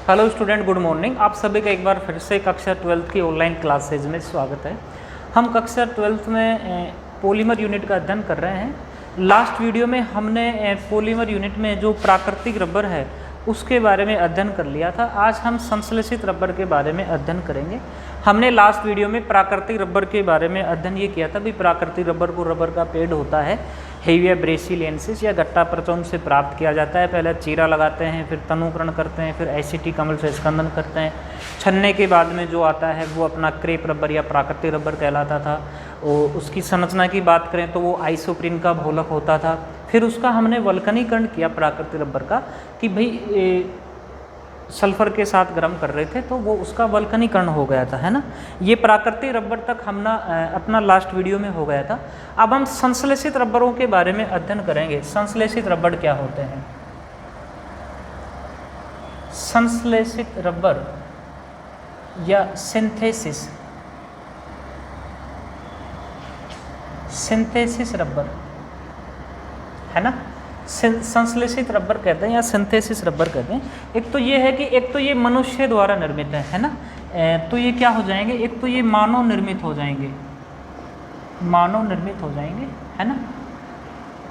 Hello student, good morning. आप सभी का एक बार फिर से कक्षा 12th की ऑनलाइन क्लासेज में स्वागत है। हम कक्षा 12th में पॉलीमर यूनिट का अध्ययन कर रहे हैं। लास्ट वीडियो में हमने पॉलीमर यूनिट में जो प्राकृतिक रबर है उसके बारे में अध्ययन कर लिया था। आज हम संश्लेषित रबर के बारे में अध्ययन करेंगे। हमने लास्ट वीडियो में प्राकृतिक रबर के बारे में अध्ययन ये किया था भी प्राकृतिक रबर को रबर का पेड़ होता है हेविया ब्रेसिलियंसिस या गट्टा प्रचौन से प्राप्त किया जाता है। पहले चीरा लगाते हैं, फिर तनुकरण करते हैं, फिर एसिटिक अम्ल से स्कंदन करते हैं। छन्ने के बाद में जो आता है वो अपना क्रेप रबर या प्राकृतिक रबर कहलाता था। और उसकी संरचना की बात करें तो वो आइसोप्रीन का बहुलक होता था। फिर उसका हमने वल्कनीकरण किया प्राकृतिक रबर का कि भाई सल्फर के साथ गर्म कर रहे थे तो वो उसका वल्कनीकरण हो गया था, है ना। ये प्राकृतिक रबर तक हमने अपना लास्ट वीडियो में हो गया था। अब हम संश्लेषित रबरों के बारे में अध्ययन करेंगे। संश्लेषित रबर क्या होते हैं? संश्लेषित रबर या सिंथेसिस रबर, है ना। संश्लेषित रबर कहते हैं या सिंथेसिस रबर कहते हैं। एक तो ये है कि एक तो ये मनुष्य द्वारा निर्मित है ना। तो ये क्या हो जाएंगे, एक तो ये मानव निर्मित हो जाएंगे, है ना,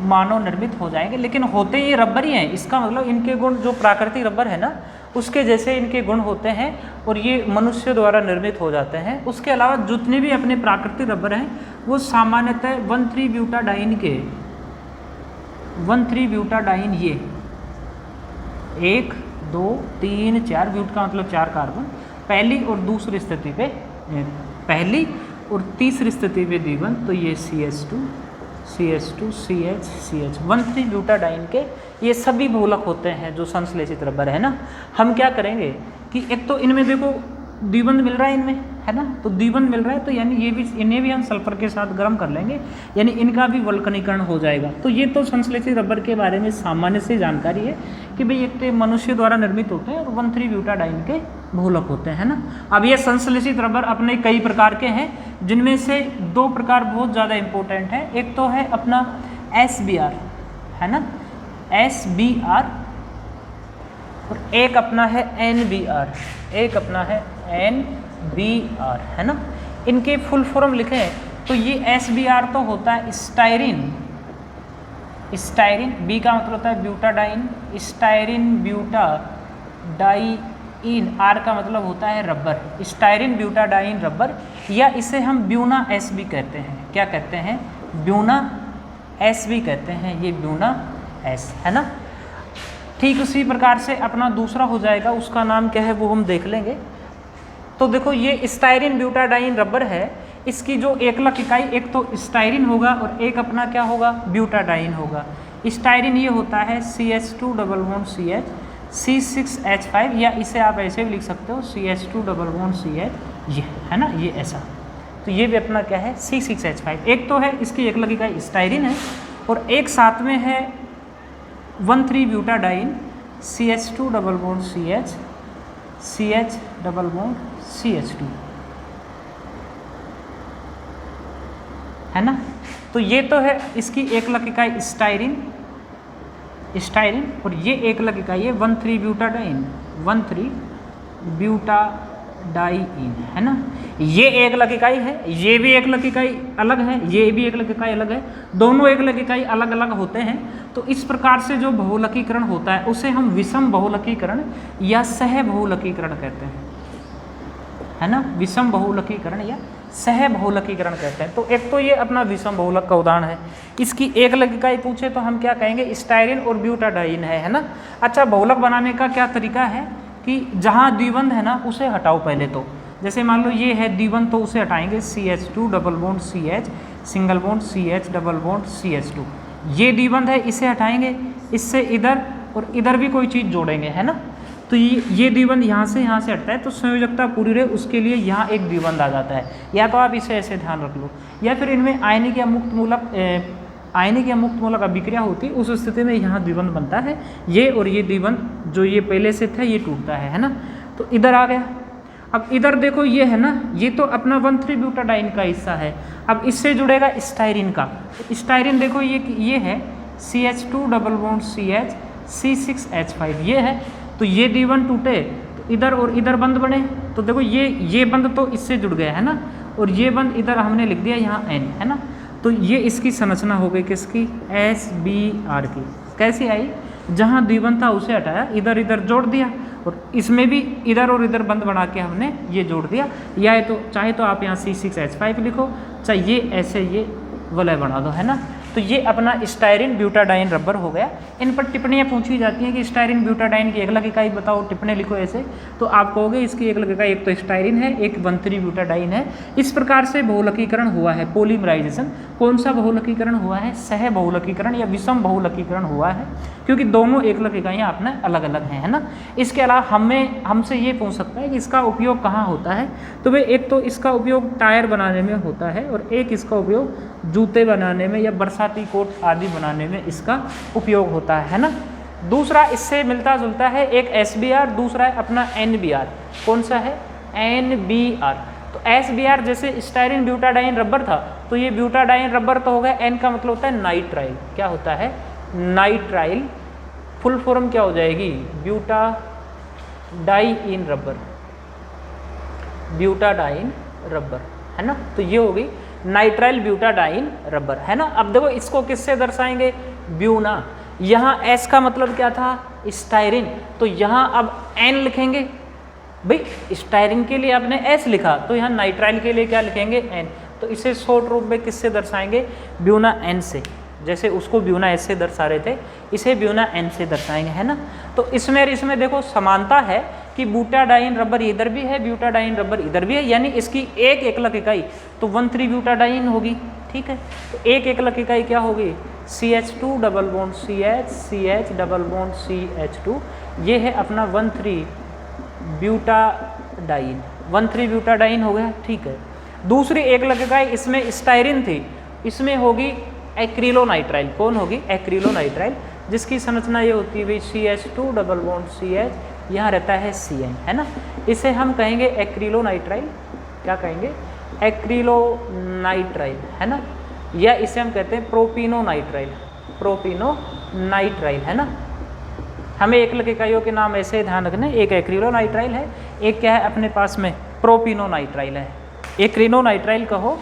मानव निर्मित हो जाएंगे। लेकिन होते ये रबर ही हैं। इसका मतलब इनके गुण जो प्राकृतिक रबर है ना उसके जैसे इनके गुण होते हैं और ये मनुष्य द्वारा निर्मित हो जाते हैं। उसके अलावा जितने भी अपने प्राकृतिक रबर हैं वो सामान्यतः 1,3-ब्यूटाडाइन के 1,3-ब्यूटाडाइन, ये 1, 2, 3, 4 ब्यूट का मतलब 4 कार्बन पहली और दूसरी स्थिति पे, पहली और तीसरी स्थिति पे द्विबंध, तो ये CH2 CH 1,3-ब्यूटाडाइन के ये सभी बहुलक होते हैं जो संश्लेषित रबर है ना। हम क्या करेंगे कि एक तो इनमें देखो द्विबंध मिल रहा है इनमें, है ना, तो द्विबंध मिल रहा है तो यानी ये भी, इन्हें भी हम सल्फर के साथ गर्म कर लेंगे यानी इनका भी वल्कनीकरण हो जाएगा। तो ये तो संश्लेषित रबर के बारे में सामान्य से जानकारी है कि भाई एक तो मनुष्य द्वारा निर्मित होते हैं और 1,3-ब्यूटाडाइन के बहुलक होते हैं ना। अब ये संश्लेषित रबर अपने कई प्रकार के हैं जिनमें से 2 प्रकार बहुत ज़्यादा इंपॉर्टेंट है। एक तो है अपना SBr, है ना, SBr, और एक अपना है NBr, एक अपना है NBr, है ना। इनके फुल फॉर्म लिखें तो ये SBr तो होता है स्टायरिन, बी का मतलब होता है ब्यूटाडाइन, स्टायरिन ब्यूटाडाइन, आर का मतलब होता है रबर, स्टायरिन ब्यूटाडाइन रबर, या इसे हम ब्यूना एस भी कहते हैं। क्या कहते हैं? ब्यूना एस भी कहते हैं, ये ब्यूना एस, है ना। ठीक उसी प्रकार से अपना दूसरा हो जाएगा, उसका नाम क्या है वो हम देख लेंगे। तो देखो ये स्टायरिन ब्यूटाडाइन रबर है, इसकी जो एकलक इकाई एक तो स्टायरिन होगा और एक अपना क्या होगा, ब्यूटाडाइन होगा। स्टायरिन ये होता है CH2 double bond CH C6H5, या इसे आप ऐसे भी लिख सकते हो CH2 डबल बॉन्ड CH, ये है ना, ये ऐसा। तो ये भी अपना क्या है, C6H5। एक तो है इसकी एकलक इकाई स्टायरिन है और एक साथ में है 1,3-ब्यूटाडाइन CH2 double bond CH double bond CH2, है ना। तो ये तो है इसकी एकलक इकाई स्टायरिन, और ये एकलक इकाई है 1,3-ब्यूटाडाइन, 1,3-ब्यूटाडाइन, है ना। ये एकलक इकाई है, ये भी एकलक इकाई अलग है, ये भी एकलक इकाई अलग है, दोनों एकलक इकाई अलग अलग होते हैं। तो इस प्रकार से जो बहुलकीकरण होता है उसे हम विषम बहुलकीकरण या सह बहुलकीकरण कहते हैं, है ना। विषम बहुलकीकरण या सह बहुलकीकरण कहते हैं। तो एक तो ये अपना विषम बहुलक का उदाहरण है। इसकी एकलक इकाई पूछे तो हम क्या कहेंगे, स्टायरिन और ब्यूटाडाइन है ना। अच्छा, बहुलक बनाने का क्या तरीका है कि जहाँ द्विबंध है ना उसे हटाओ पहले। तो जैसे मान लो ये है द्विबंध तो उसे हटाएंगे, CH2 double bond CH single bond CH double bond CH2, ये द्विबंध है इसे हटाएंगे, इससे इधर और इधर भी कोई चीज़ जोड़ेंगे, है ना। तो ये द्विबंध यहाँ से हटता है तो संयोजकता पूरी रहे उसके लिए यहाँ एक द्विबंध आ जाता है। या तो आप इसे ऐसे ध्यान रख लो, या फिर इनमें आयनिक या मुक्त मूलक अभिक्रिया होती है, उस स्थिति में यहाँ द्विबंध बनता है। ये और ये द्विबंध जो ये पहले से था ये टूटता है ना। तो इधर आ गया। अब इधर देखो ये है ना, ये तो अपना 1,3-ब्यूटाडाइन का हिस्सा है। अब इससे जुड़ेगा स्टायरिन का। स्टायरिन देखो ये है CH2 double bond CH C6H5 ये है। तो ये द्विबंध टूटे तो इधर और इधर बंद बने, तो देखो ये बंद तो इससे जुड़ गया है ना, और ये बंद इधर हमने लिख दिया यहाँ N, है ना। तो ये इसकी संरचना हो गई किसकी, SBr की। कैसी आई, जहाँ द्विबंध था उसे हटाया, इधर इधर जोड़ दिया, और इसमें भी इधर और इधर बंद बना के हमने ये जोड़ दिया। या तो चाहे तो आप यहाँ C6H5 लिखो, चाहे ये ऐसे ये वलय बना दो, है ना। तो ये अपना स्टायरीन ब्यूटाडाइन रबर हो गया। इन पर टिप्पणियाँ पूछी जाती हैं कि स्टायरीन ब्यूटाडाइन की एकलक इकाई बताओ, टिप्पणी लिखो ऐसे। तो आप कहोगे इसकी एकलक इकाई एक तो स्टायरीन है, एक 1,3 ब्यूटाडाइन है। इस प्रकार से बहुलकीकरण हुआ है, पॉलीमराइजेशन। कौन सा बहुलकीकरण हुआ है, सह बहुलकीकरण या विषम बहुलकीकरण हुआ है, क्योंकि दोनों एकलक इकाइयाँ अपने अलग अलग हैं, है ना। इसके अलावा हमसे ये पूछ सकता है कि इसका उपयोग कहाँ होता है, तो भाई एक तो इसका उपयोग टायर बनाने में होता है, और एक इसका उपयोग जूते बनाने में या बरसाती कोट आदि बनाने में इसका उपयोग होता है ना। दूसरा इससे मिलता जुलता है, एक SBr, दूसरा है अपना NBr। कौन सा है, NBr। तो SBr जैसे स्टायरीन ब्यूटाडाइन रबर था, तो ये ब्यूटाडाइन रबर तो हो गया, N का मतलब होता है नाइट्राइल। क्या होता है, नाइट्राइल। फुल फॉर्म क्या हो जाएगी, ब्यूटाडाइन रबर, ब्यूटाडाइन रबर, है ना। तो ये होगी नाइट्राइल ब्यूटाडाइन रबर, है ना। अब देखो इसको किससे दर्शाएंगे, ब्यूना। यहाँ S का मतलब क्या था, स्टायरीन, तो यहाँ अब N लिखेंगे। भाई स्टायरीन के लिए आपने S लिखा, तो यहाँ नाइट्राइल के लिए क्या लिखेंगे, N। तो इसे शॉर्ट रूप में किससे दर्शाएंगे, ब्यूना N से। जैसे उसको ब्यूना S से दर्शा रहे थे, इसे ब्यूना N से दर्शाएंगे, है ना। तो इसमें देखो समानता है कि ब्यूटाडाइन रबर इधर भी है, ब्यूटाडाइन रबर इधर भी है, यानी इसकी एक एकलक इकाई तो 1,3 ब्यूटाडाइन होगी, ठीक है। तो एक एकलक इकाई क्या होगी, CH2 double bond CH, CH double bond CH2। ये है अपना 1,3 ब्यूटाडाइन, 1,3 ब्यूटाडाइन हो गया, ठीक है। दूसरी एकलक इकाई इसमें स्टायरीन थी, इसमें होगी एक्रिलोनाइट्राइल। कौन होगी, एक्रिलोनाइट्राइल, जिसकी संरचना ये होती है भाई CH2 डबल बॉन्ड CH, यहाँ रहता है CN, है ना। इसे हम कहेंगे एक्रिलोनाइट्राइल, क्या कहेंगे, एक्रिलोनाइट्राइल, है ना। या इसे हम कहते हैं प्रोपिनोनाइट्राइल, प्रोपिनोनाइट्राइल, है ना। हमें एकलक इकाइयों के नाम ऐसे ध्यान रखने, एक एक्रिलोनाइट्राइल है, एक क्या है अपने पास में प्रोपिनोनाइट्राइल है। एक्रिलोनाइट्राइल कहो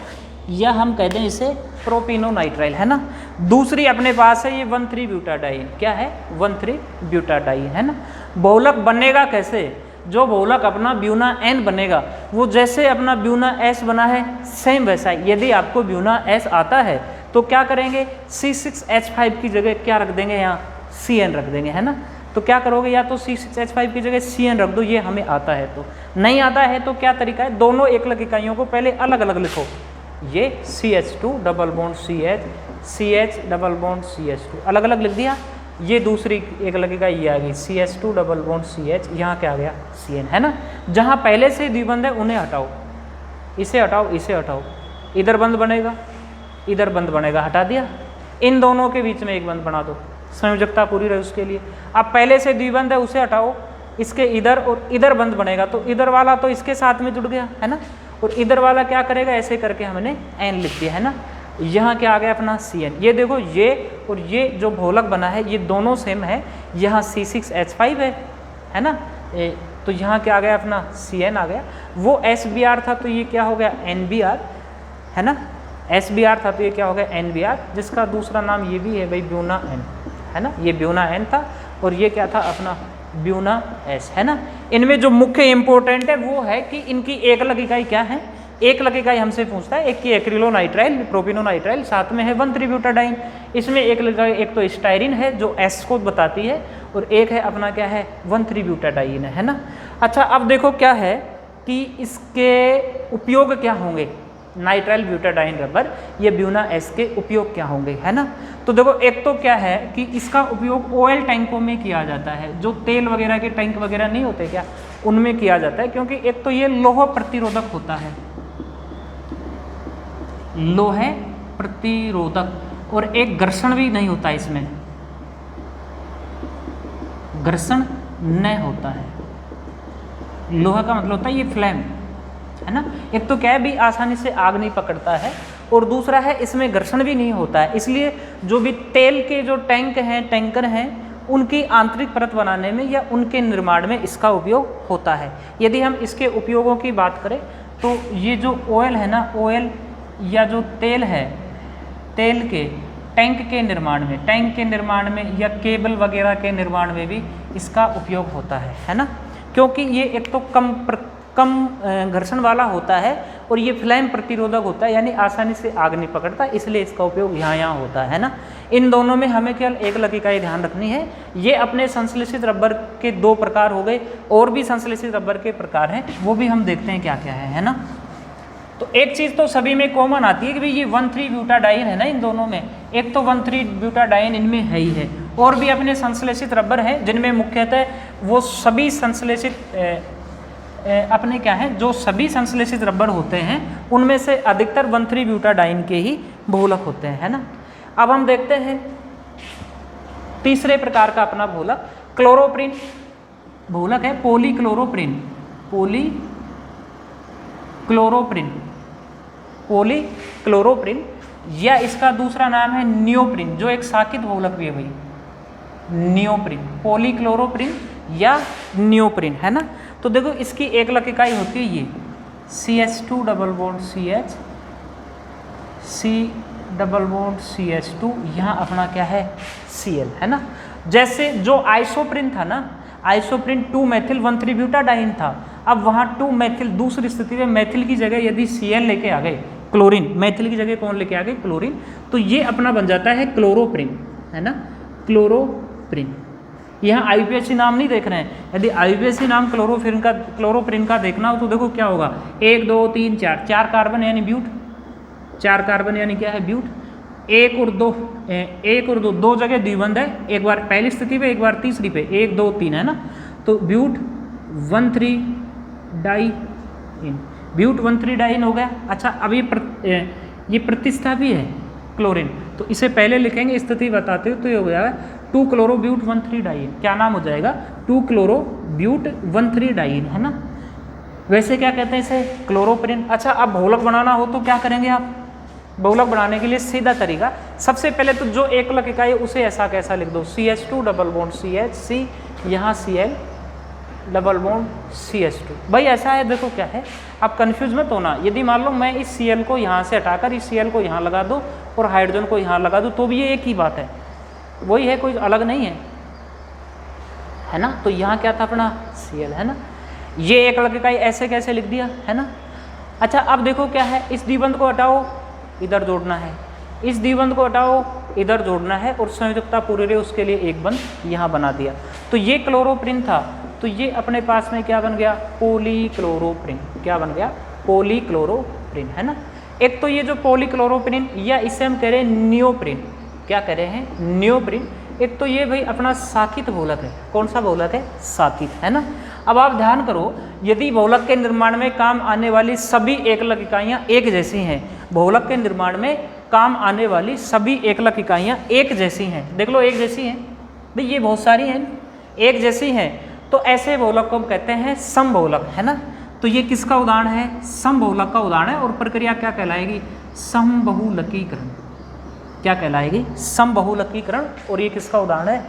या हम कहते हैं इसे प्रोपिनोनाइट्राइल, है ना। दूसरी अपने पास है ये 1,3 ब्यूटाडाइन, क्या है, 1,3 ब्यूटाडाइन, है ना। बहुलक बनेगा कैसे, जो बहुलक अपना ब्यूना N बनेगा वो जैसे अपना ब्यूना S बना है सेम वैसा ही। यदि आपको ब्यूना S आता है तो क्या करेंगे, C6H5 की जगह क्या रख देंगे, यहाँ CN रख देंगे, है ना। तो क्या करोगे, या तो C6H5 की जगह CN रख दो, ये हमें आता है। तो नहीं आता है तो क्या तरीका है, दोनों एकलक इकाइयों को पहले अलग अलग लिखो। ये CH2 double bond CH, CH double bond CH2 अलग अलग लिख दिया। ये दूसरी एकलक इकाई ये आ गई CH2 डबल बॉन्ड CH, यहाँ क्या आ गया, CN, है ना। जहाँ पहले से द्विबंध है उन्हें हटाओ, इसे हटाओ, इसे हटाओ, इधर बंद बनेगा, इधर बंद बनेगा, हटा दिया। इन दोनों के बीच में एक बंद बना दो, संयोजकता पूरी रहे उसके लिए। अब पहले से द्विबंध है उसे हटाओ, इसके इधर और इधर बंद बनेगा, तो इधर वाला तो इसके साथ में जुड़ गया, है ना। और इधर वाला क्या करेगा, ऐसे करके हमने N लिख दिया, है ना। यहाँ क्या आ गया अपना CN। ये देखो ये और ये जो बहुलक बना है ये दोनों सेम है, यहाँ C6H5 है ना। तो यहाँ क्या आ गया अपना CN आ गया। वो SBr था तो ये क्या हो गया NBr, है ना। SBr था तो ये क्या हो गया NBr, जिसका दूसरा नाम ये भी है भाई ब्यूना N, है ना। ये ब्यूना N था और ये क्या था अपना ब्यूना S, है ना। इनमें जो मुख्य इंपॉर्टेंट है वो है कि इनकी एकलक इकाई क्या है, एकलक इकाई हमसे पूछता है, एक की एक्रिलोनाइट्राइल, प्रोपिनोनाइट्राइल, साथ में है 1,3 ब्यूटाडाइन। इसमें एक तो स्टायरीन है जो S को बताती है, और एक है अपना क्या है 1,3 ब्यूटाडाइन, है ना। अच्छा अब देखो क्या है कि इसके उपयोग क्या होंगे, नाइट्राइल ब्यूटाडाइन रबर ये ब्यूना S के उपयोग क्या होंगे, है ना। तो देखो एक तो क्या है कि इसका उपयोग ऑयल टैंकों में किया जाता है, जो तेल वगैरह के टैंक वगैरह नहीं होते क्या, उनमें किया जाता है, क्योंकि एक तो ये लोह प्रतिरोधक होता है, लोह प्रतिरोधक, और एक घर्षण भी नहीं होता इसमें, घर्षण न होता है। लोहा का मतलब होता है ये फ्लेम, है ना। एक तो क्या है भी आसानी से आग नहीं पकड़ता है, और दूसरा है इसमें घर्षण भी नहीं होता है, इसलिए जो भी तेल के जो टैंक हैं, टैंकर हैं, उनकी आंतरिक परत बनाने में या उनके निर्माण में इसका उपयोग होता है। यदि हम इसके उपयोगों की बात करें तो ये जो ऑयल है ना, ऑयल या जो तेल है, तेल के टैंक के निर्माण में या केबल वगैरह के निर्माण में भी इसका उपयोग होता है ना, क्योंकि ये एक तो कम घर्षण वाला होता है और ये फ्लेम प्रतिरोधक होता है, यानी आसानी से आग नहीं पकड़ता, इसलिए इसका उपयोग यहाँ होता है ना। इन दोनों में हमें केवल एक लकी का ही ध्यान रखनी है। ये अपने संश्लेषित रबर के 2 प्रकार हो गए, और भी संश्लेषित रबर के प्रकार हैं, वो भी हम देखते हैं क्या क्या है ना। तो एक चीज़ तो सभी में कॉमन आती है कि भाई ये 1,3-ब्यूटाडाइन है ना, इन दोनों में एक तो 1,3-ब्यूटाडाइन इनमें है ही है, और भी अपने संश्लेषित रबर हैं जिनमें मुख्यतः वो सभी संश्लेषित अपने क्या है, जो सभी संश्लेषित रबर होते हैं उनमें से अधिकतर 1,3-ब्यूटाडाइन के ही बहुलक होते हैं, है ना। अब हम देखते हैं तीसरे प्रकार का अपना बहुलक क्लोरोप्रीन बहुलक है, पॉलीक्लोरोप्रीन या इसका दूसरा नाम है नियोप्रीन, जो एक साकित बहुलक भी है भाई, नियोप्रीन, पॉलीक्लोरोप्रीन या नियोप्रीन, है ना। तो देखो इसकी एक लक इकाई होती है ये CH2 double bond CH, C double bond CH2, यहाँ अपना क्या है Cl, है ना। जैसे जो आइसोप्रीन था ना, आइसोप्रीन 2-मेथिल 1,3-ब्यूटाडाइन था, अब वहाँ 2-मेथिल दूसरी स्थिति में मेथिल की जगह यदि Cl लेके आ गए, क्लोरीन, मेथिल की जगह कौन लेके आ गए, क्लोरीन, तो ये अपना बन जाता है क्लोरोप्रीन, है ना, क्लोरोप्रीन। यहाँ IUPAC नाम नहीं देख रहे हैं, यदि IUPAC नाम क्लोरोप्रीन का देखना हो तो देखो क्या होगा, 1 2 3 4 4 कार्बन यानी ब्यूट, 4 कार्बन यानी क्या है ब्यूट, 1 और 2 2 जगह द्विबंध है, एक बार पहली स्थिति पे एक बार तीसरी पे, 1 2 3 है ना, तो ब्यूट 1,3-डाइन, ब्यूट 1,3-डाइन हो गया। अच्छा अब ये प्रतिस्थापी है क्लोरीन, तो इसे पहले लिखेंगे, स्थिति बताते हो तो ये हो गया 2-क्लोरोब्यूट 1,3-डाइन, क्या नाम हो जाएगा 2-क्लोरोब्यूट 1,3-डाइन, है ना। वैसे क्या कहते हैं इसे, क्लोरोप्रीन। अच्छा अब बहुलक बनाना हो तो क्या करेंगे आप, बहुलक बनाने के लिए सीधा तरीका, सबसे पहले तो जो एक लक इकाई है उसे ऐसा कैसा लिख दो, CH2 double bond CH, C यहाँ Cl डबल बॉन्ड CH2, भाई ऐसा है। देखो क्या है, आप कंफ्यूज मत होना, यदि मान लो मैं इस Cl को यहाँ से हटाकर इस Cl को यहाँ लगा दूँ और हाइड्रोजन को यहाँ लगा दूँ तो भी ये एक ही बात है, वही है, कोई अलग नहीं है ना। तो यहाँ क्या था अपना Cl, है ना। ये एक लक इकाई ऐसे कैसे लिख दिया, है ना। अच्छा अब देखो क्या है, इस द्विबंध को हटाओ, इधर जोड़ना है, इस द्विबंध को हटाओ, इधर जोड़ना है, और संयुक्तता पूरी रहे उसके लिए एक बंध यहाँ बना दिया। तो ये क्लोरोप्रीन था, तो ये अपने पास में क्या बन गया, पॉलीक्लोरोप्रीन, क्या बन गया, पॉलीक्लोरोप्रीन, है ना। एक तो ये जो पॉलीक्लोरोप्रीन या इसे हम कह रहे हैं नियोप्रीन, क्या कह रहे हैं नियोप्रीन, एक तो ये भाई अपना साकित बहुलक है, कौन सा बहुलक है, साकित, है ना। अब आप ध्यान करो, यदि बहुलक के निर्माण में काम आने वाली सभी एकलक इकाइयाँ एक जैसी हैं, बहुलक के निर्माण में काम आने वाली सभी एकलक इकाइयाँ एक जैसी हैं, देख लो एक जैसी हैं भाई, ये बहुत सारी हैं एक जैसी हैं, तो ऐसे बहुलक को हम कहते हैं समबहुलक, है ना। तो ये किसका उदाहरण है, समबहुलक का उदाहरण है, और प्रक्रिया क्या कहलाएगी, समबहुलकीकरण, क्या कहलाएगी, समबहुलकीकरण। और ये किसका उदाहरण है,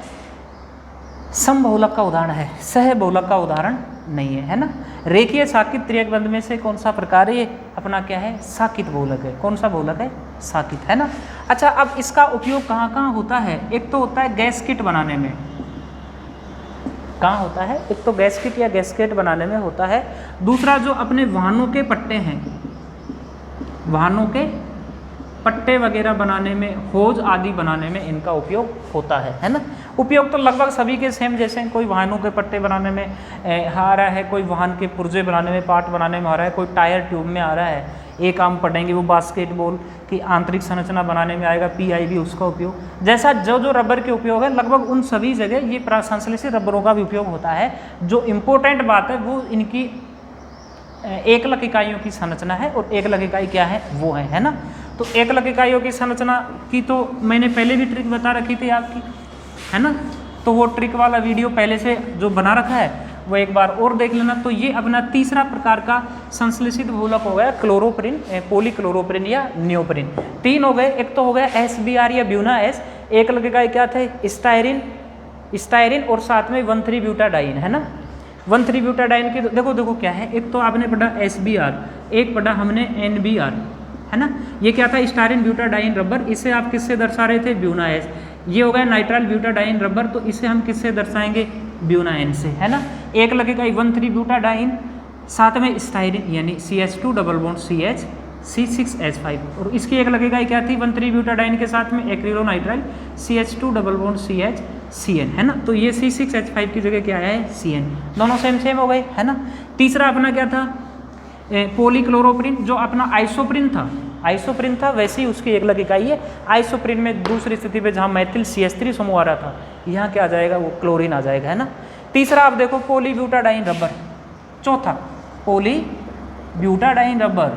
समबहुलक का उदाहरण है, सहबहुलक का उदाहरण नहीं है ना। रेखीय साकित त्रियकबंध में से कौन सा प्रकार है, ये अपना क्या है, साकित बहुलक है, कौन सा बहुलक है, साकित, है ना। अच्छा अब इसका उपयोग कहाँ कहाँ होता है, एक तो होता है गैस किट बनाने में, कहाँ होता है, एक तो गैस किट या गैसकेट बनाने में होता है, दूसरा जो अपने वाहनों के पट्टे हैं, वाहनों के पट्टे वगैरह बनाने में, होज आदि बनाने में इनका उपयोग होता है ना। उपयोग तो लगभग सभी के सेम जैसे हैं, कोई वाहनों के पट्टे बनाने में आ रहा है, कोई वाहन के पुर्जे बनाने में, पार्ट बनाने में आ रहा है, कोई टायर ट्यूब में आ रहा है, एक आम पढ़ेंगे वो बास्केटबॉल की आंतरिक संरचना बनाने में आएगा, PIB उसका उपयोग, जैसा जो जो रबर के उपयोग है लगभग उन सभी जगह ये संश्लेषित रबरों का भी उपयोग होता है। जो इम्पोर्टेंट बात है वो इनकी एकलक इकाइयों की संरचना है, और एकलक इकाई क्या है वो है ना। तो एकलक इकाइयों की संरचना की तो मैंने पहले भी ट्रिक बता रखी थी आपकी, है ना। तो वो ट्रिक वाला वीडियो पहले से जो बना रखा है वो एक बार और देख लेना। तो ये अपना तीसरा प्रकार का संश्लेषित बहुलक हो गया क्लोरोप्रीन, पॉलीक्लोरोप्रीन या नियोप्रीन। 3 हो गए, एक तो हो गया SBr या ब्यूना S, एकलक इकाई क्या थे, स्टायरिन, स्टायरिन और साथ में 1,3 ब्यूटाडाइन है ना। 1,3 ब्यूटाडाइन की देखो देखो क्या है, एक तो आपने पढ़ा SBr, एक पढ़ा हमने NBr है ना। ये क्या था, स्टायरिन ब्यूटाडाइन रबर, इसे आप किससे दर्शा रहे थे, ब्यूना एस। ये हो गया नाइट्राइल ब्यूटाडाइन रबर, तो इसे हम किससे दर्शाएंगे, ब्यूना एन से है ना। एक लगेगा 1,3 ब्यूटाडाइन, साथ में स्टायरिन यानी CH2 double bond CH C6H5, और इसकी एक लगेगा क्या थी, 1,3 ब्यूटाडाइन के साथ में acrylonitrile CH2 double bond CH CN है ना। तो ये C6H5 की जगह क्या है, CN, दोनों सेम सेम हो गए है ना। तीसरा अपना क्या था, पॉलीक्लोरोप्रिन, जो अपना आइसोप्रिन था वैसे ही उसकी एक लग इकाई है। आइसोप्रिन में दूसरी स्थिति पे जहाँ मैथिल CH3 समूह आ रहा था, यहाँ क्या आ जाएगा, वो क्लोरीन आ जाएगा है ना। तीसरा आप देखो पॉलीब्यूटाडाइन रबर। चौथा polybutadiene rubber,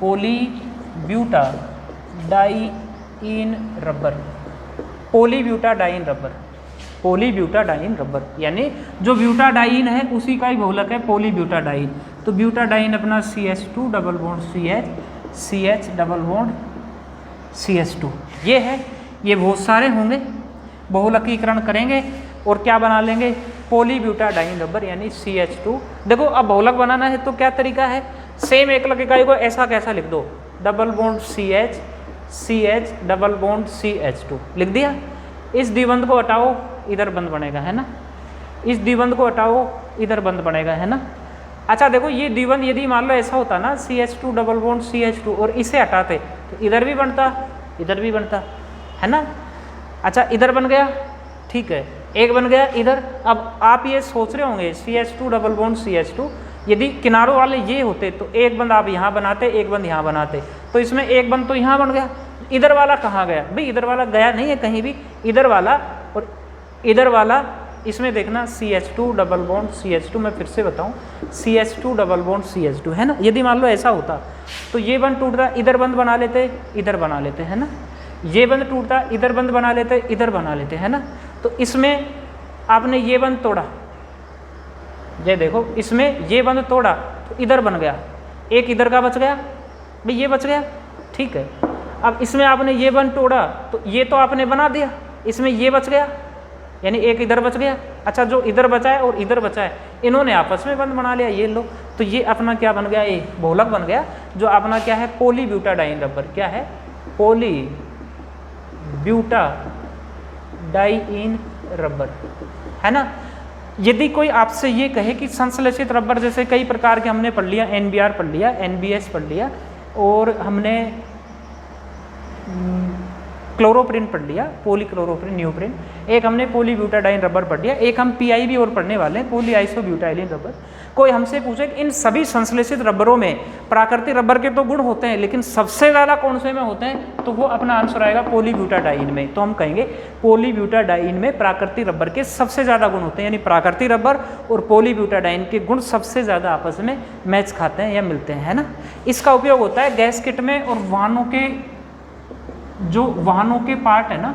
polybutadiene rubber, polybutadiene rubber यानी जो ब्यूटाडाइन है उसी का ही बहुलक है पॉलीब्यूटाडाइन। तो ब्यूटाडाइन अपना CH2 double bond CH double bond CH2 ये है। ये बहुत सारे होंगे, बहुलकीकरण करेंगे और क्या बना लेंगे, पॉलीब्यूटाडाइन रबर यानी CH2। देखो अब बहुलक बनाना है तो क्या तरीका है, सेम एक लग इकाई को ऐसा कैसा लिख दो, double bond CH double bond CH2 लिख दिया। इस द्विबंध को हटाओ, इधर बंद बनेगा है ना। इस द्विबंध को हटाओ, इधर बंद बनेगा है ना। अच्छा देखो ये द्विबंध यदि मान लो ऐसा होता ना CH2 डबल बॉन्ड CH2 और इसे हटाते तो इधर भी बनता, इधर भी बनता है ना। अच्छा इधर बन गया, ठीक है, एक बन गया इधर। अब आप ये सोच रहे होंगे CH2 डबल बॉन्ड CH2, यदि किनारों वाले ये होते तो एक बंद आप यहाँ बनाते, एक बंद यहाँ बनाते, तो इसमें एक बंद तो यहाँ बन गया। इधर वाला कहाँ गया भाई, इधर वाला गया नहीं है कहीं भी, इधर वाला और इधर वाला, इसमें देखना CH2 डबल बॉन्ड CH2, मैं फिर से बताऊं CH2 डबल बॉन्ड CH2 है ना। यदि मान लो ऐसा होता तो ये बंद टूटता, इधर बंद बना लेते, इधर बना लेते है ना। ये बंद टूटता, इधर बंद बना लेते, इधर बना लेते है ना। तो इसमें आपने ये बंद तोड़ा, ये देखो इसमें ये बंद तोड़ा तो इधर बन गया, एक इधर का बच गया भाई, ये बच गया, ठीक है। अब इसमें आपने ये बंद तोड़ा तो ये तो आपने बना दिया, इसमें ये बच गया यानी एक इधर बच गया। अच्छा जो इधर बचा है और इधर बचा है, इन्होंने आपस में बंद बना लिया, ये लो। तो ये अपना क्या बन गया, ये बहुलक बन गया, जो अपना क्या है, पॉलीब्यूटाडाइन रबर। क्या है, पॉलीब्यूटाडाइन रबर है ना। यदि कोई आपसे ये कहे कि संश्लेषित रबर, जैसे कई प्रकार के हमने पढ़ लिया, NBR पढ़ लिया, NBS पढ़ लिया, और हमने क्लोरोप्रिन पढ़ लिया, पॉलीक्लोरोप्रिन, न्यूप्रिन, एक हमने पॉलीब्यूटाडाइन रबर पढ़ लिया, एक हम PIB और पढ़ने वाले हैं, पॉलीआइसोब्यूटाइलिन रबर। कोई हमसे पूछे कि इन सभी संश्लेषित रबरों में प्राकृतिक रबर के तो गुण होते हैं, लेकिन सबसे ज़्यादा कौन से में होते हैं, तो वो अपना आंसर आएगा पॉलीब्यूटाडाइन में। तो हम कहेंगे पॉलीब्यूटाडाइन में प्राकृतिक रबर के सबसे ज़्यादा गुण होते हैं, यानी प्राकृतिक रबर और पॉलीब्यूटाडाइन के गुण सबसे ज़्यादा आपस में मैच खाते हैं या मिलते हैं है ना। इसका उपयोग होता है गैस किट में और वाहनों के, जो वाहनों के पार्ट है ना,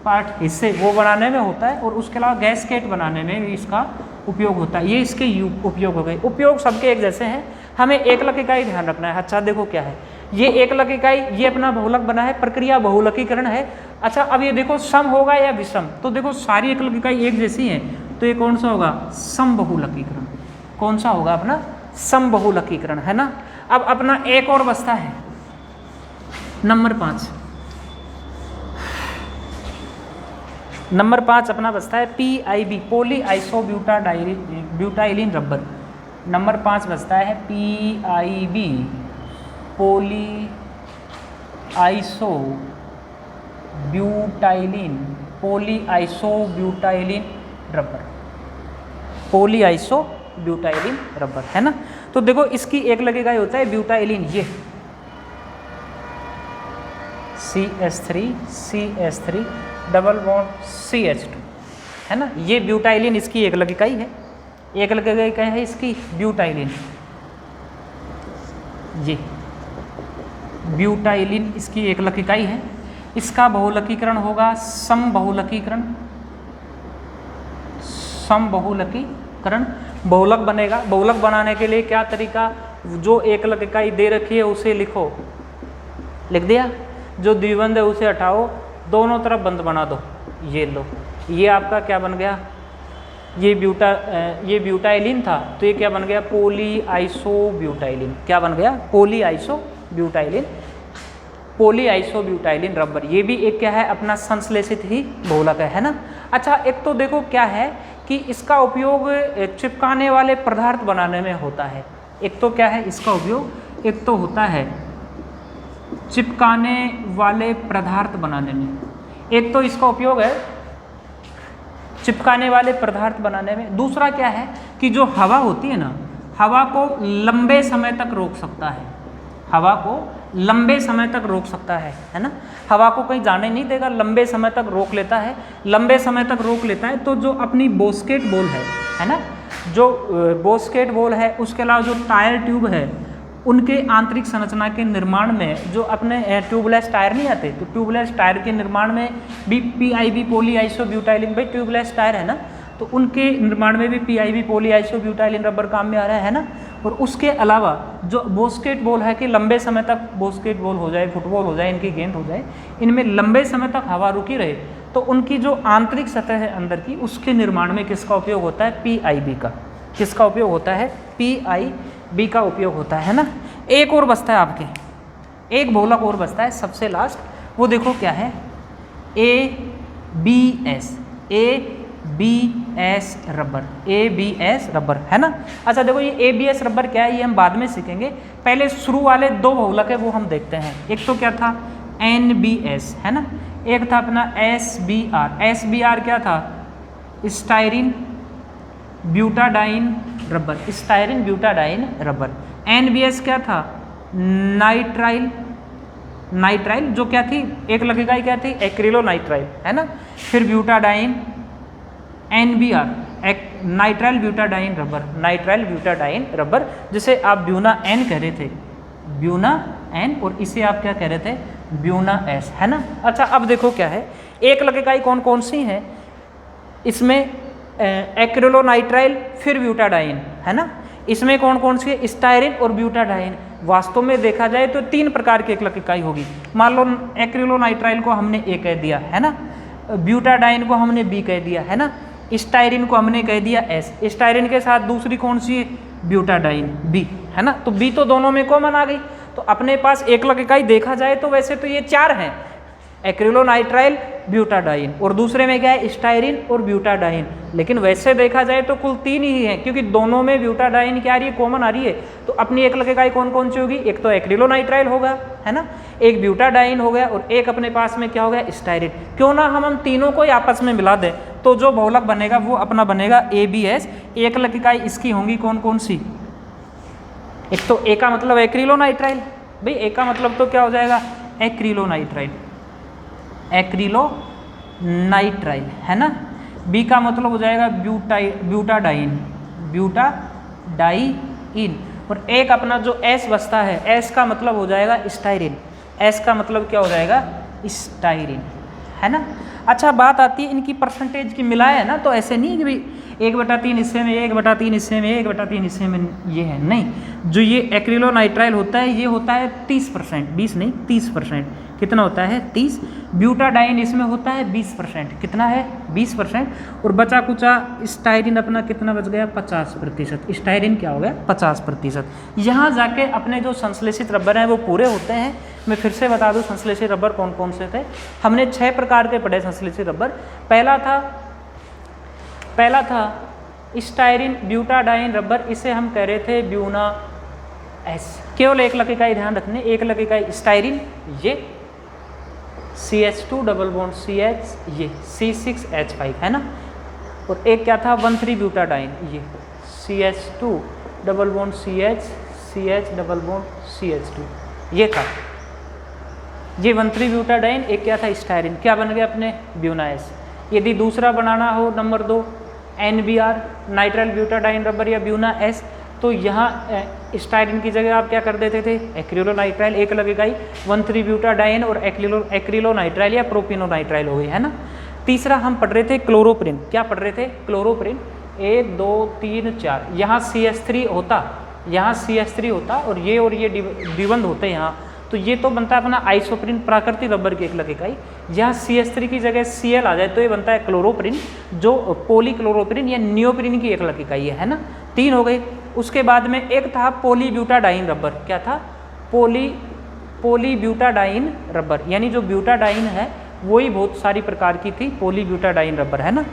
पार्ट हिस्से वो बनाने में होता है, और उसके अलावा गैस केट बनाने में भी इसका उपयोग होता है। ये इसके उपयोग हो गए। उपयोग सबके एक जैसे हैं, हमें एकलक इकाई ध्यान रखना है। अच्छा देखो क्या है, ये एकलक इकाई, ये अपना बहुलक बना है, प्रक्रिया बहुलकीकरण है। अच्छा अब ये देखो सम होगा या विषम, तो देखो सारी एकलक इकाई एक जैसी है, तो ये कौन सा होगा, सम बहुलकीकरण। कौन सा होगा अपना, सम बहुलकीकरण है ना। अब अपना एक और बचता है नंबर 5, नंबर 5 अपना बचता है PIB, पॉलीआइसोब्यूटाइलिन रबर। नंबर 5 बचता है PIB, पॉलीआइसोब्यूटाइलिन रबर, पॉलीआइसोब्यूटाइलिन रबर है ना। तो देखो इसकी एक लगेगा ये होता है ब्यूटाइलिन, ये CH3 डबल बॉन्ड CH2 है ना। ये ब्यूटाइलिन इसकी एक लग इकाई है, एक लग इकाई है इसकी ब्यूटाइलिन। ये ब्यूटाइलिन इसकी एक लग इकाई है। इसका बहुलकीकरण होगा सम बहुलकीकरण, सम बहुलकीकरण, बहुलक बनेगा। बहुलक बनाने के लिए क्या तरीका, जो एक लग इकाई दे रखी है उसे लिखो, लिख दिया, जो द्विबंध है उसे हटाओ, दोनों तरफ बंद बना दो, ये लो, ये आपका क्या बन गया, ये ब्यूटाइलिन था, तो ये क्या बन गया, पॉलीआइसोब्यूटाइलिन। क्या बन गया, पॉलीआइसोब्यूटाइलिन रबर। ये भी एक क्या है, अपना संश्लेषित ही बहुलक है ना। अच्छा, एक तो देखो क्या है कि इसका उपयोग चिपकाने वाले पदार्थ बनाने में होता है। एक तो क्या है इसका उपयोग, एक तो होता है चिपकाने वाले पदार्थ बनाने में, एक तो इसका उपयोग है चिपकाने वाले पदार्थ बनाने में। दूसरा क्या है कि जो हवा होती है ना, हवा को लंबे समय तक रोक सकता है, हवा को लंबे समय तक रोक सकता है ना। हवा को कहीं जाने नहीं देगा, लंबे समय तक रोक लेता है, लंबे समय तक रोक लेता है। तो जो अपनी बोस्केट बॉल है ना, जो बोस्केट बॉल है, उसके अलावा जो टायर ट्यूब है, उनके आंतरिक संरचना के निर्माण में जो अपने ट्यूबलेस टायर नहीं आते, तो ट्यूबलेस टायर के निर्माण में भी PIB पॉलीआइसोब्यूटाइलिन, भाई ट्यूबलेस टायर है ना, तो उनके निर्माण में भी PIB पॉलीआइसोब्यूटाइलिन रबर काम में आ रहा है ना। और उसके अलावा जो बोस्केट बॉल है कि लंबे समय तक बोस्केट बॉल हो जाए, फुटबॉल हो जाए, इनकी गेंद हो जाए, इनमें लंबे समय तक हवा रुकी रहे, तो उनकी जो आंतरिक सतह है अंदर की, उसके निर्माण में किसका उपयोग होता है, PIB का। किसका उपयोग होता है, PIB का उपयोग होता है ना। एक और बचता है आपके, एक बहुलक और बचता है सबसे लास्ट, वो देखो क्या है, ABS रबर, ABS रबर है ना। अच्छा देखो, ये ABS रबर क्या है, ये हम बाद में सीखेंगे, पहले शुरू वाले दो बहुलक है वो हम देखते हैं। एक तो क्या था, NBS है ना, एक था अपना SBR क्या था, styrene butadiene rubber, styrene butadiene rubber. NBS क्या था, नाइट्राइल जो क्या थी, एक लगेगा क्या थी, एक्रिलोनाइट्राइल है ना। फिर butadiene, NBR nitrile butadiene rubber, जिसे आप ब्यूना N कह रहे थे, ब्यूना N, और इसे आप क्या कह रहे थे, ब्यूना S है ना। अच्छा, अब देखो क्या है, एक लगेगा कौन कौन सी है इसमें, एक्रिलोनाइट्राइल फिर ब्यूटाडाइन है ना। इसमें कौन कौन सी है, स्टाइरिन और ब्यूटाडाइन। वास्तव में देखा जाए तो तीन प्रकार की एकलक इकाई होगी। मान लो एक्रिलोनाइट्राइल को हमने A कह दिया है ना, ब्यूटाडाइन को हमने B कह दिया है ना, स्टाइरिन को हमने कह दिया S। स्टाइरिन के साथ दूसरी कौन सी है, ब्यूटाडाइन B है ना। तो B तो दोनों में कॉमन आ गई। तो अपने पास एकलक इकाई देखा जाए तो वैसे तो ये चार हैं, एक्रिलोनाइट्राइल, ब्यूटाडाइन, और दूसरे में क्या है, स्टाइरिन और ब्यूटाडाइन। लेकिन वैसे देखा जाए तो कुल तीन ही हैं, क्योंकि दोनों में ब्यूटाडाइन क्या आ रही है, कॉमन आ रही है। तो अपनी एकलक इकाई कौन कौन सी होगी, एक तो एक्रिलोनाइट्राइल होगा है ना, एक ब्यूटाडाइन हो गया, और एक अपने पास में क्या हो गया, स्टाइरिन। क्यों ना हम तीनों को आपस में मिला दें, तो जो बहुलक बनेगा वो अपना बनेगा ABS। एकलक इकाई इसकी होंगी कौन कौन सी, एक तो A का मतलब एक्रिलोनाइट्राइल, भाई A का मतलब तो क्या हो जाएगा, एक्रिलोनाइट्राइल है ना। B का मतलब हो जाएगा ब्यूटाडाइन, और एक अपना जो S बचता है, S का मतलब हो जाएगा स्टाइरिन, S का मतलब क्या हो जाएगा, स्टाइरिन है ना। अच्छा, बात आती है इनकी परसेंटेज की मिलाए है ना, तो ऐसे नहीं कि भाई 1/3 हिस्से में, 1/3 हिस्से में, 1/3 हिस्से में ये है, नहीं। जो ये एक्रिलोनाइट्राइल होता है, ये होता है 30%, 20 नहीं 30%। कितना होता है, 30। ब्यूटाडाइन इसमें होता है 20%, कितना है, 20%। और बचा कुचा स्टाइरिन अपना कितना बच गया, 50%। स्टाइरिन क्या हो गया, 50%। यहाँ जाके अपने जो संश्लेषित रबर हैं वो पूरे होते हैं। मैं फिर से बता दूं, संश्लेषित रबर कौन कौन से थे। हमने 6 प्रकार के पढ़े संश्लेषित रबर। पहला था स्टाइरिन ब्यूटाडाइन रबर, इसे हम कह रहे थे ब्यूना S। केवल एक लकी इकाई ध्यान रखने, एक लकी इकाई स्टाइरिन, ये CH2 डबल बॉन्ड CH, ये C6H5 है ना। और एक क्या था 1,3 ब्यूटाडाइन, ये CH2 double bond CH double bond CH2, ये था, ये 1,3 ब्यूटाडाइन। एक क्या था स्टाइरिन, क्या बन गया अपने, ब्यूना S। यदि दूसरा बनाना हो number 2 NBR nitrile butadiene rubber या ब्यूना S, तो यहाँ स्टाइरिन की जगह आप क्या कर देते थे, एक्रिलोनाइट्राइल, एक लगेगा ही 1,3 ब्यूटाडाइन और एक्रिलोनाइट्राइल या प्रोपिनोनाइट्राइल हो गई है ना। तीसरा हम पढ़ रहे थे क्लोरोप्रिन, क्या पढ़ रहे थे, क्लोरोप्रिन 1 2 3 4, यहाँ CH3 होता और ये द्विबंध होते यहाँ, तो ये तो बनता है अपना आइसोप्रीन, प्राकृतिक रबर की एक अलग इकाई। यहाँ CH3 की जगह Cl आ जाए तो ये बनता है क्लोरोप्रीन, जो पॉलीक्लोरोप्रीन या नियोप्रीन की एक अलग इकाई है ना। 3 हो गए। उसके बाद में एक था पॉलीब्यूटाडाइन रबर। क्या था? पॉलीब्यूटाडाइन रबर, यानी जो ब्यूटाडाइन है वही बहुत सारी प्रकार की थी, पॉलीब्यूटाडाइन रबर है ना।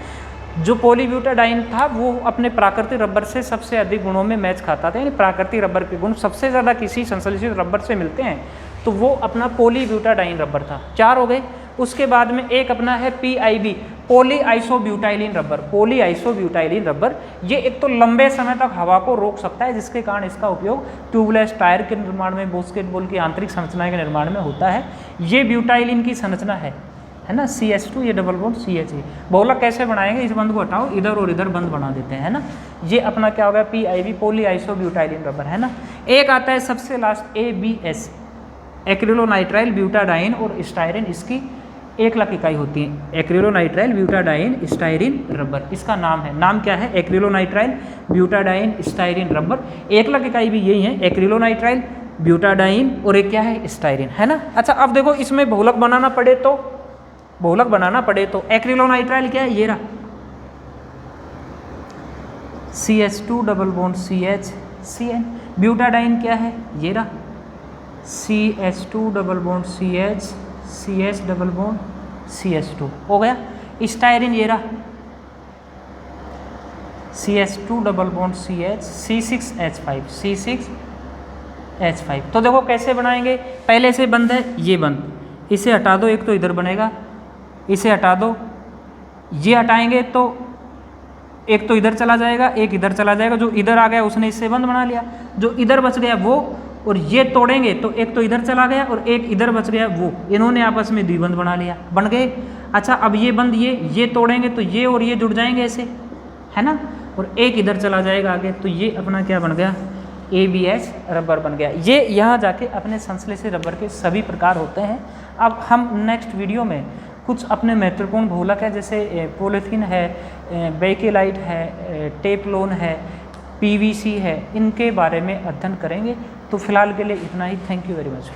जो पॉलीब्यूटाडाइन था वो अपने प्राकृतिक रबर से सबसे अधिक गुणों में मैच खाता था, यानी प्राकृतिक रबर के गुण सबसे ज़्यादा किसी संश्लेषित रबर से मिलते हैं, तो वो अपना पॉलीब्यूटाडाइन रबर था। 4 हो गए। उसके बाद में एक अपना है PIB, poly isobutylene rubber. Poly isobutylene rubber ये एक तो लंबे समय तक हवा को रोक सकता है, जिसके कारण इसका उपयोग ट्यूबलेस टायर के निर्माण में, बास्केटबॉल की आंतरिक संरचना के निर्माण में होता है। ये ब्यूटाइलिन की संरचना है ना, CH2, ये डबल बॉन्ड CH। बहुलक कैसे बनाएंगे? इस बंद को हटाओ, इधर और इधर बंद बना देते हैं ना। ये अपना क्या होगा? PIB, पॉली आइसोब्यूटाइलिन रबर है ना। एक आता है सबसे लास्ट ABS, एक्रिलोनाइट्राइल ब्यूटाडाइन और स्टाइरिन, इसकी एक लक इकाई होती है। एक्रिलोनाइट्राइल ब्यूटाडाइन स्टाइरिन रबर इसका नाम है। नाम क्या है? Acrylonitrile butadiene styrene rubber. एक लक इकाई भी यही है, एक्रिलोनाइट्राइल ब्यूटाडाइन और एक क्या है? स्टाइरिन है ना। अच्छा, अब देखो इसमें बहुलक बनाना पड़े तो एक्रिलोनाइट्राइल क्या है? ये रहा CH2 double bond CH CN। Butadiene क्या है? ये रहा CH2 double bond CH CH double bond CH2 हो गया। स्टाइरिन ये रहा CH2 double bond CH C6H5 C6H5। तो देखो कैसे बनाएंगे? पहले से बंद है, ये बंद, इसे हटा दो, एक तो इधर बनेगा, इसे हटा दो, ये हटाएंगे तो एक तो इधर चला जाएगा, एक इधर चला जाएगा। जो इधर आ गया उसने इससे बंद बना लिया, जो इधर बच गया वो, और ये तोड़ेंगे तो एक तो इधर चला गया और एक इधर बच गया वो, इन्होंने आपस में द्विबंध बना लिया, बन गए। अच्छा, अब ये बंद ये तोड़ेंगे तो ये और ये जुड़ जाएंगे ऐसे, है ना, और एक इधर चला जाएगा आगे, तो ये अपना क्या बन गया? ABS रबर बन गया। ये यहाँ जाके अपने संश्लेषित रबर के सभी प्रकार होते हैं। अब हम नेक्स्ट वीडियो में कुछ अपने महत्वपूर्ण बहुलक है, जैसे पॉलीथीन है, बेकेलाइट है, टेपलोन है, PVC है, इनके बारे में अध्ययन करेंगे। तो फिलहाल के लिए इतना ही। Thank you very much.